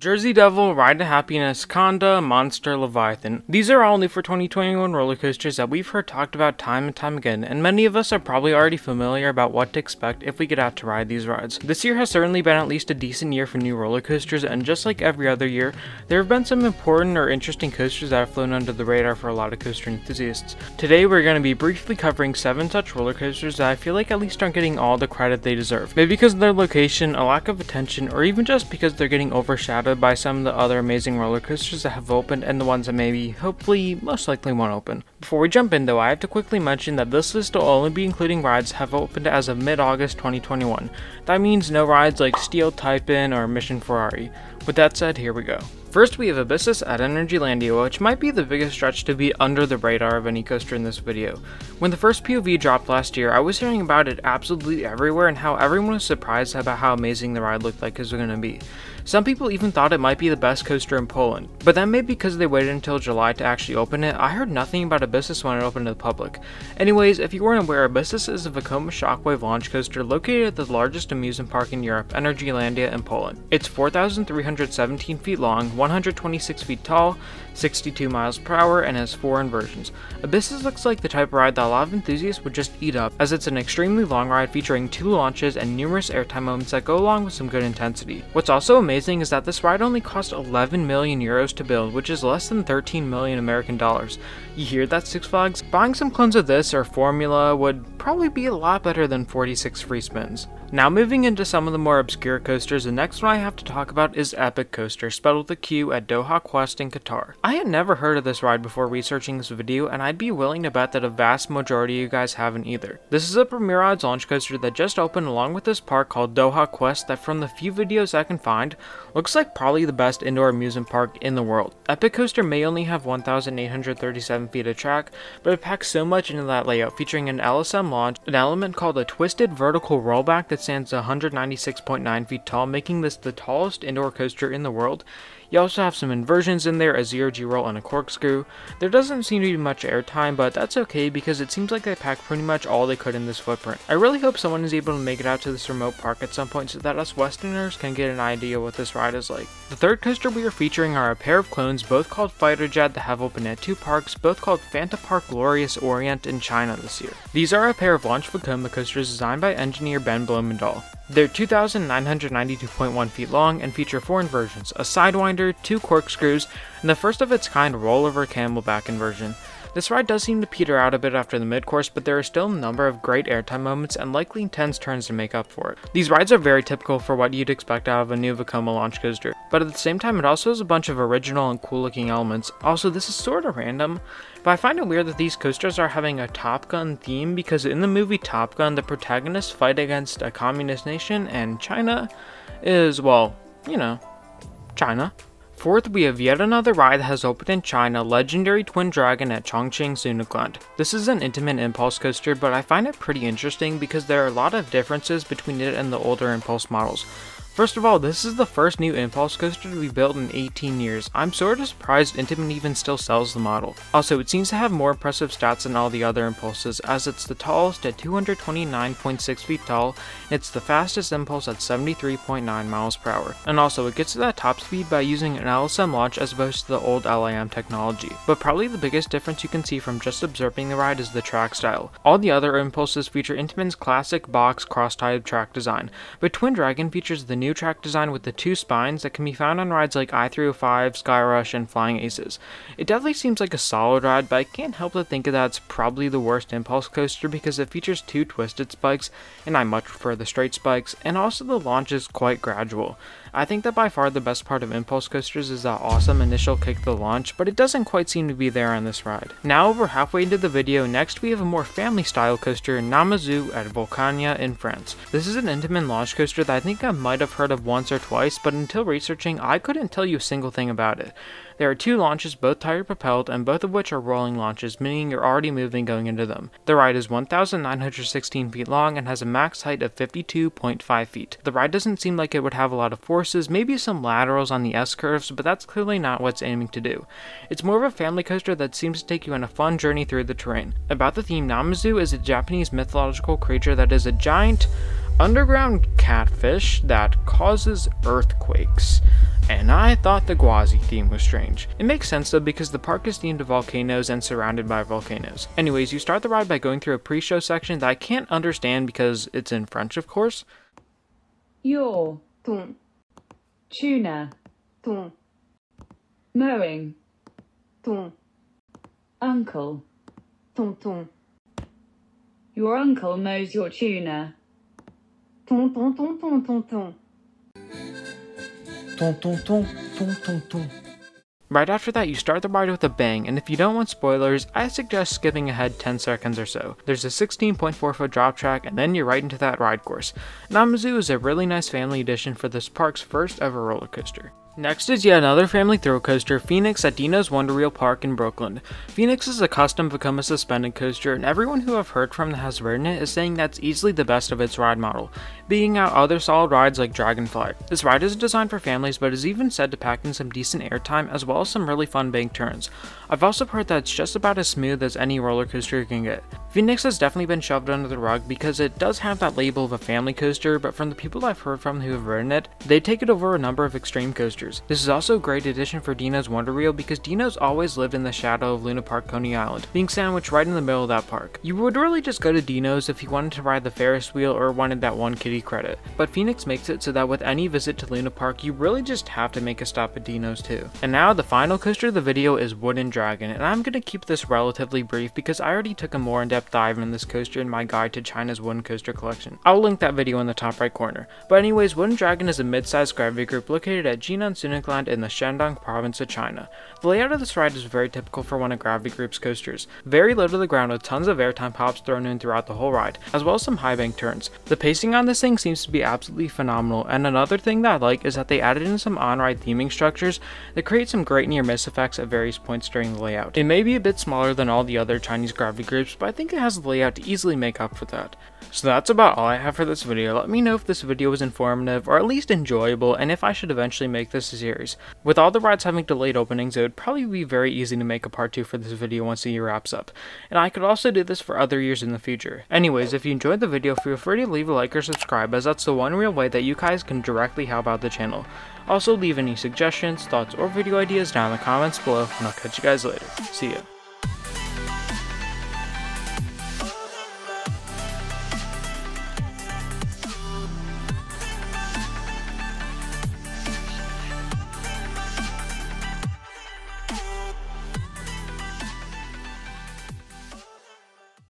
Jersey Devil, Ride to Happiness, Kondaa, Monster, Leviathan. These are all new for 2021 roller coasters that we've heard talked about time and time again, and many of us are probably already familiar about what to expect if we get out to ride these rides. This year has certainly been at least a decent year for new roller coasters, and just like every other year, there have been some important or interesting coasters that have flown under the radar for a lot of coaster enthusiasts. Today we're going to be briefly covering 7 such roller coasters that I feel like at least aren't getting all the credit they deserve. Maybe because of their location, a lack of attention, or even just because they're getting overshadowed by some of the other amazing roller coasters that have opened and the ones that maybe, hopefully, most likely won't open. Before we jump in though, I have to quickly mention that this list will only be including rides that have opened as of mid-August 2021. That means no rides like Steel Type-In or Mission Ferrari. With that said, here we go. First, we have Abyssus at Energylandia, which might be the biggest stretch to be under the radar of any coaster in this video. When the first POV dropped last year, I was hearing about it absolutely everywhere and how everyone was surprised about how amazing the ride looked like it was going to be. Some people even thought it might be the best coaster in Poland, but then maybe because they waited until July to actually open it, I heard nothing about Abyssus when it opened to the public. Anyways, if you weren't aware, Abyssus is a Vekoma Shockwave launch coaster located at the largest amusement park in Europe, Energylandia in Poland. It's 4,317 feet long, 126 feet tall, 62 miles per hour, and has 4 inversions. Abyssus looks like the type of ride that a lot of enthusiasts would just eat up, as it's an extremely long ride featuring 2 launches and numerous airtime moments that go along with some good intensity. What's also amazing is that this ride only cost 11 million euros to build, which is less than 13 million American dollars. You hear that, Six Flags? Buying some clones of this or Formula would probably be a lot better than 46 free spins. Now moving into some of the more obscure coasters, the next one I have to talk about is Epic Coaster, spelled with a Q, at Doha Quest in Qatar. I had never heard of this ride before researching this video, and I'd be willing to bet that a vast majority of you guys haven't either. This is a Premier Rides launch coaster that just opened along with this park called Doha Quest that, from the few videos I can find, looks like probably the best indoor amusement park in the world. Epic Coaster may only have 1,837 feet of track, but it packs so much into that layout, featuring an LSM launch, an element called a twisted vertical rollback that stands 196.9 feet tall, making this the tallest indoor coaster in the world. You also have some inversions in there, a zero-G roll and a corkscrew. There doesn't seem to be much airtime, but that's okay because it seems like they packed pretty much all they could in this footprint. I really hope someone is able to make it out to this remote park at some point so that us Westerners can get an idea what this ride is like. The third coaster we are featuring are a pair of clones, both called Fighter Jet, that have opened at 2 parks, both called Phanta Park Glorious Orient in China this year. These are a pair of launch Vekoma coasters designed by engineer Ben Blumendahl. They're 2,992.1 feet long and feature 4 inversions, a sidewinder, 2 corkscrews, and the first of its kind rollover camelback inversion. This ride does seem to peter out a bit after the mid-course, but there are still a number of great airtime moments and likely intense turns to make up for it. These rides are very typical for what you'd expect out of a new Vekoma launch coaster, but at the same time it also has a bunch of original and cool looking elements. Also, this is sorta random, but I find it weird that these coasters are having a Top Gun theme because in the movie Top Gun, the protagonists fight against a communist nation, and China is, well, you know, China. Fourth, we have yet another ride that has opened in China, Legendary Twin Dragon at Chongqing Sunakland. This is an intimate impulse coaster, but I find it pretty interesting because there are a lot of differences between it and the older impulse models. First of all, this is the first new impulse coaster to be built in 18 years. I'm sort of surprised Intamin even still sells the model. Also, it seems to have more impressive stats than all the other impulses, as it's the tallest at 229.6 feet tall, and it's the fastest impulse at 73.9 miles per hour. And also, it gets to that top speed by using an LSM launch as opposed to the old LAM technology. But probably the biggest difference you can see from just observing the ride is the track style. All the other impulses feature Intamin's classic box cross-tied track design, but Twin Dragon features the new track design with the 2 spines that can be found on rides like i305, Skyrush, and Flying Aces. It definitely seems like a solid ride, but I can't help but think that it's probably the worst impulse coaster because it features 2 twisted spikes, and I much prefer the straight spikes, and also the launch is quite gradual. I think that by far the best part of impulse coasters is that awesome initial kick to the launch, but it doesn't quite seem to be there on this ride. Now over halfway into the video, next we have a more family style coaster, Namazu at Volcania in France. This is an Intamin launch coaster that I think I might have heard of once or twice, but until researching I couldn't tell you a single thing about it. There are 2 launches, both tire propelled, and both of which are rolling launches, meaning you're already moving going into them. The ride is 1,916 feet long and has a max height of 52.5 feet. The ride doesn't seem like it would have a lot of forces, maybe some laterals on the S-curves, but that's clearly not what it's aiming to do. It's more of a family coaster that seems to take you on a fun journey through the terrain. About the theme, Namazu is a Japanese mythological creature that is a giant underground catfish that causes earthquakes. And I thought the Gwazi theme was strange. It makes sense though because the park is themed to volcanoes and surrounded by volcanoes. Anyways, you start the ride by going through a pre-show section that I can't understand because it's in French, of course. Your, ton, tuna, ton, mowing, ton, uncle, ton ton. Your uncle mows your tuna. Ton ton ton ton ton ton. Ton ton ton ton ton ton. Right after that, you start the ride with a bang, and if you don't want spoilers, I suggest skipping ahead 10 seconds or so. There's a 16.4 foot drop track, and then you're right into that ride course. Namazu is a really nice family addition for this park's first ever roller coaster. Next is yet another family thrill coaster, Phoenix at Dino's Wonder Wheel Park in Brooklyn. Phoenix is a custom Vekoma suspended coaster, and everyone who I've heard from that has ridden it is saying that's easily the best of its ride model, beating out other solid rides like Dragonfly. This ride is designed for families, but is even said to pack in some decent airtime as well as some really fun bank turns. I've also heard that it's just about as smooth as any roller coaster you can get. Phoenix has definitely been shoved under the rug because it does have that label of a family coaster, but from the people I've heard from who have ridden it, they take it over a number of extreme coasters. This is also a great addition for Dino's Wonder Wheel because Dino's always lived in the shadow of Luna Park Coney Island, being sandwiched right in the middle of that park. You would really just go to Dino's if you wanted to ride the Ferris wheel or wanted that one kitty credit, but Phoenix makes it so that with any visit to Luna Park, you really just have to make a stop at Dino's too. And now the final coaster of the video is Wooden Dragon, and I'm going to keep this relatively brief because I already took a more in-depth dive in this coaster in my guide to China's wooden coaster collection. I'll link that video in the top right corner. But anyways, Wooden Dragon is a mid-sized gravity group located at Jinan Scenic Land in the Shandong province of China. The layout of this ride is very typical for one of Gravity Group's coasters. Very low to the ground with tons of airtime pops thrown in throughout the whole ride, as well as some high bank turns. The pacing on this thing seems to be absolutely phenomenal, and another thing that I like is that they added in some on-ride theming structures that create some great near-miss effects at various points during the layout. It may be a bit smaller than all the other Chinese Gravity Groups, but I think it has the layout to easily make up for that. So that's about all I have for this video. Let me know if this video was informative or at least enjoyable, and if I should eventually make this a series. With all the rides having delayed openings, it would probably be very easy to make a part 2 for this video once the year wraps up, and I could also do this for other years in the future. Anyways, if you enjoyed the video, feel free to leave a like or subscribe, as that's the one real way that you guys can directly help out the channel. Also, leave any suggestions, thoughts, or video ideas down in the comments below, and I'll catch you guys later. See ya.